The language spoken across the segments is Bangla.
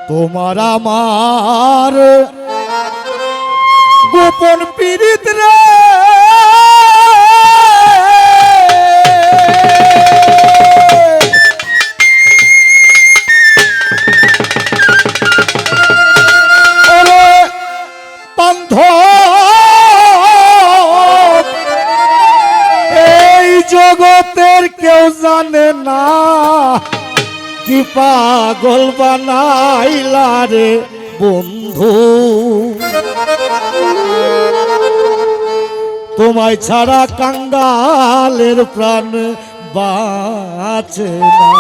তোমার আমার গোপন পীড়িত রে এই জগতের কেউ জানে না কি পাগল বানাইলা রে বন্ধু তোমায় ছাড়া কাঙ্গালের প্রাণ বাঁচে না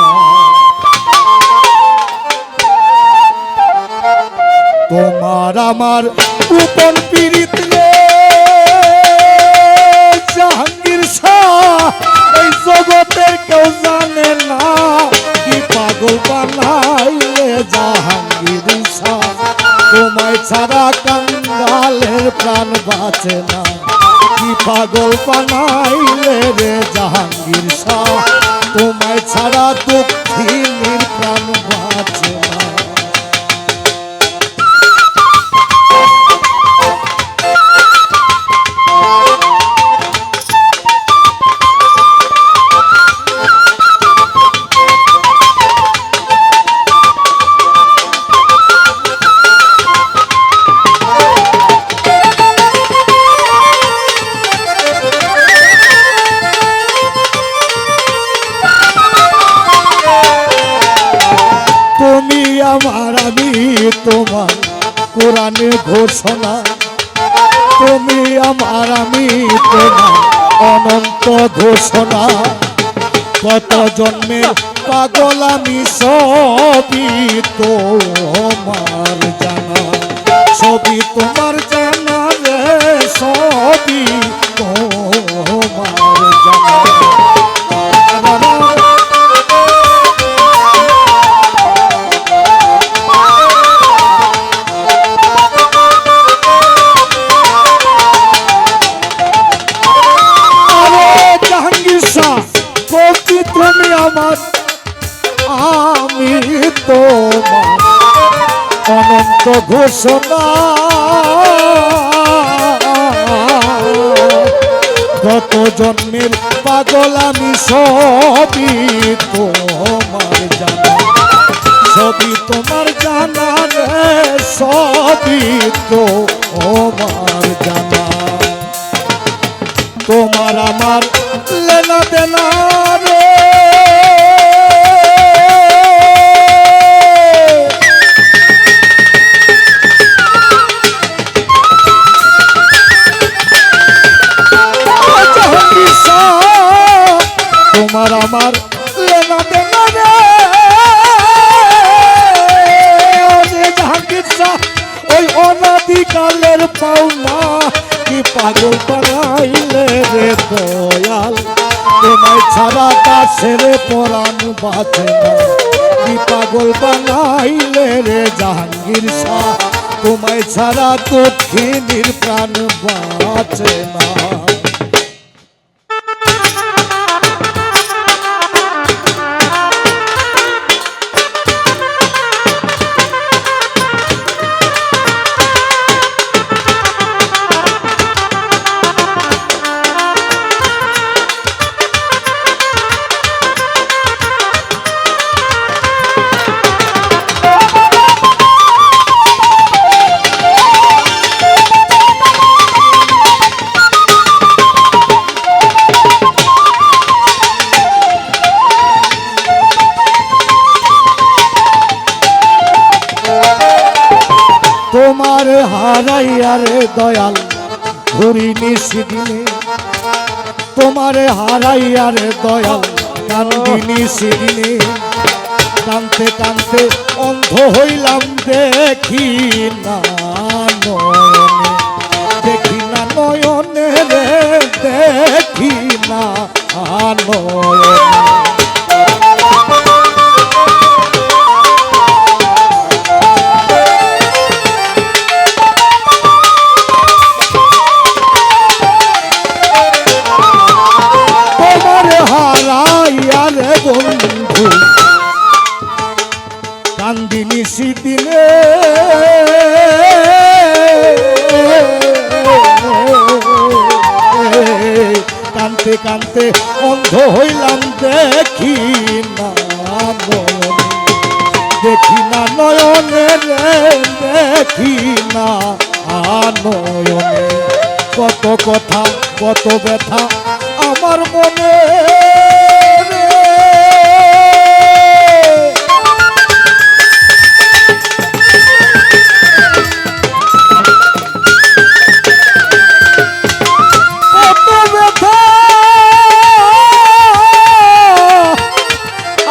তোমার আমার গোপন পীড়িত রে জাহাঙ্গীর শাহ এই জগতের কেউ জানে না কি পাগল বানাইলে জাহাঙ্গীর শাহ তোমায় ছাড়া কাঙ্গালের প্রাণ বাঁচে না কি পাগল বানাইলে রে জাহাঙ্গীর শাহ তোমায় ছাড়া দুঃখিনীর প্রাণ বাঁচে না আমার আমি তোমার কোরআনে ঘোষণা তুমি আমার আমি তোমার অনন্ত ঘোষণা কত জন্মের পাগল আমি সবই তোমার জানা সবই তোমার জানা রে সবই তোমার জানা তুমি আমার আমি তোমার অনন্ত ঘোষণা কত জন্মের পাগল আমি সবই তোমার জানা সবই তোমার জানা রে সবই তোমার জানা তোমার আমার লেনা দেনা রে তোমার আমার লেনা দেনা রে জাহাঙ্গীর শাহ ওই অনাদিকালের পাওনা কি পাগল বানাইলে রে দয়াল তোমায় ছাড়া দাসের পরাণ বাঁচে না কি পাগল বানাইলে রে জাহাঙ্গীর শাহ তোমায় ছাড়া দক্ষিণীর প্রাণ বাঁচে না তোমার হারাইয়া রে দয়াল ঘুরিনি সেদিনে তোমার হারাইয়া রে দয়াল কান্দিনি সেদিনে কানতে কানতে অন্ধ হইলাম দেখি না নয়নে দেখি না নয়নে রে দেখি না নয়নে কান্দিনি সিদিনে কানতে কানতে অন্ধ হইলাম দেখি না নয়নে, দেখি না নয়নে রে, দেখি না নয়নে। কত কথা কত ব্যথা আমার মনে রে। কত ব্যথা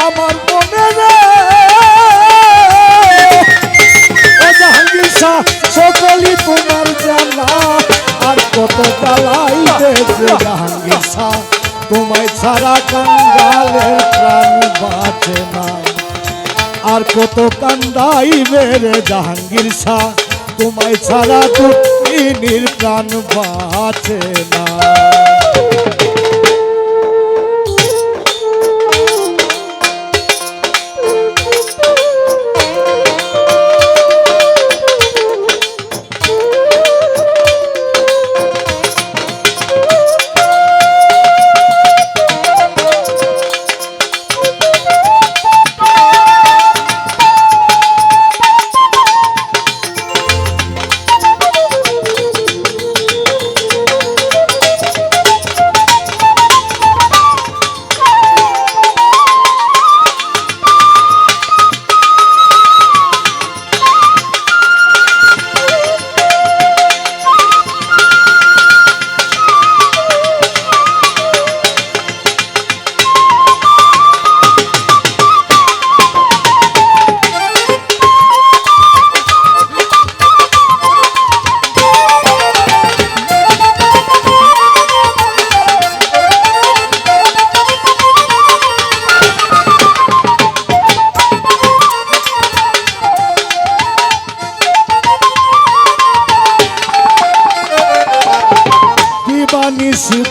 আমার মনে রে। ও জাহাঙ্গীর শাহ সকলই তোমার জানা, আর কত জ্বালাই দেবে জাহাঙ্গীর শাহ, তোমায় ছাড়া কাঙ্গালের প্রাণ বাঁচে না। আর কত কান্দাইবে রে জাহাঙ্গীর শাহ, তোমায় ছাড়া দুঃখিনীর প্রাণ বাঁচে না।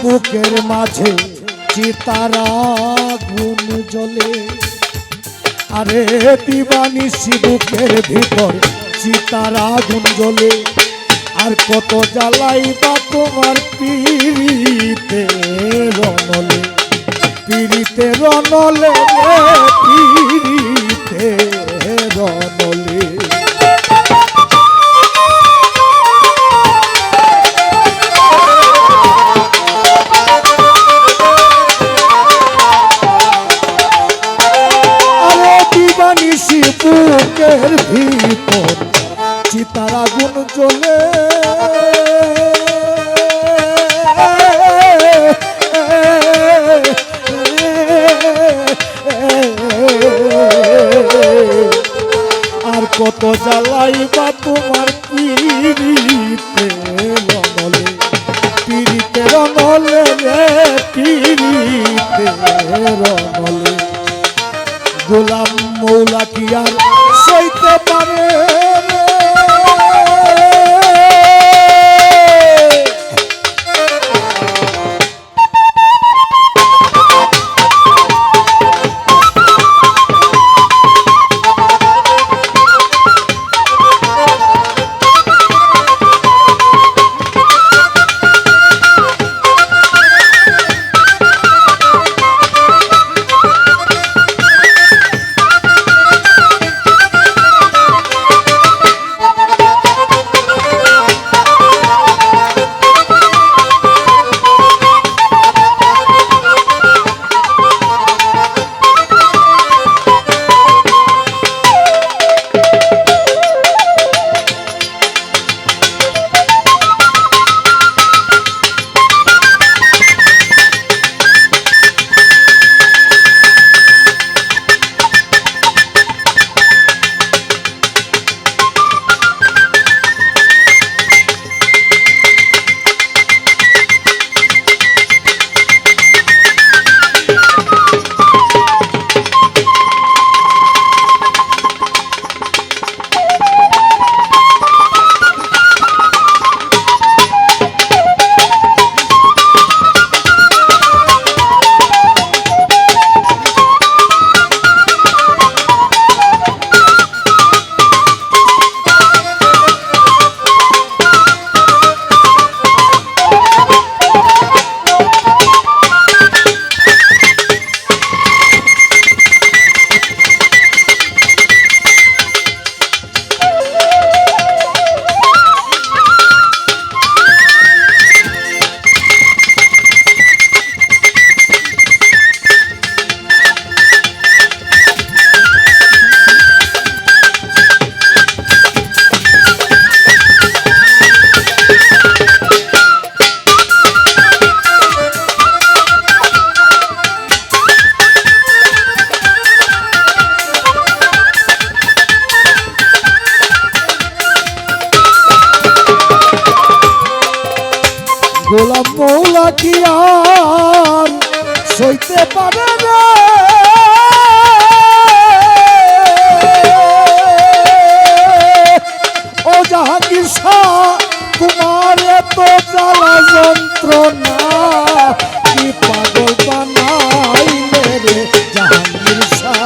বুকের মাঝে চিতারা গুণ জ্বলে, আরে দিবানিশি বুকের ভিতর চিতারা গুণ জ্বলে। আর কত জ্বালাই বা তোমার পিড়িতে রনলে, পিড়িতে রনলে, পিড়িতে রনলে। বুকের ভিতর চিতারা গুণ জ্বলে, আর কত জ্বালাই বা তোমার পিড়িতে রনলে, পিড়িতে রনলে রে, পিড়িতে রনলে। গোলাম মৌলা কি আর সইতে পারে রে? কি আর সইতে পারে না ও জাহাঙ্গীর শাহ তোমার এত জ্বালা যন্ত্রণা কি পাগল বানাইলে রে জাহাঙ্গীর শাহ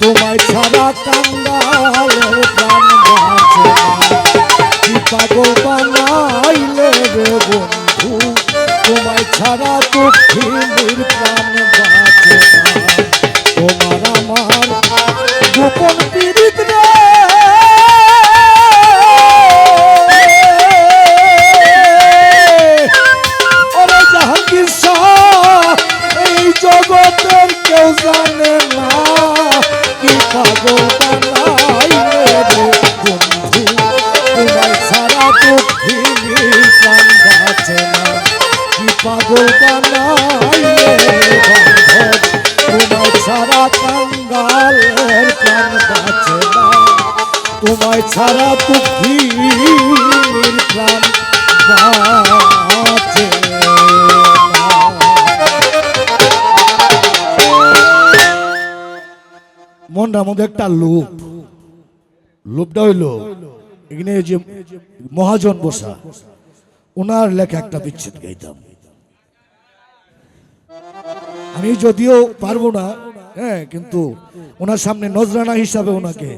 তোমায় ছাড়া কাঙ্গালের প্রাণ বাঁচে না কি পাগল বানাইলে রে বন্ধু তোমায় ছাড়া দুঃখিনীর প্রাণ বাঁচে না তোমার আমার গোপন পীড়িত রে ওরে জাহাঙ্গীর শাহ এই জগতের কেউ জানে না কি পাগল বানাইলে রে বন্ধু তোমায় ছাড়া দুঃখিনীর প্রাণ বাঁচে না কি পাগল বানাইলে বান্ধব তোমায় ছাড়া কাঙ্গালের প্রাণ বাঁচে না তোমায় ছাড়া দুঃখিনীর প্রাণ বাঁচে না। মনটার মধ্যে একটা লোভটা হইল এখানে যে মহাজন বসা ওনার লেখা একটা বিচ্ছেদ গাইতাম আমি যদিও পারবো না হ্যাঁ কিন্তু ওনার সামনে নজরানা হিসাবে ওনাকে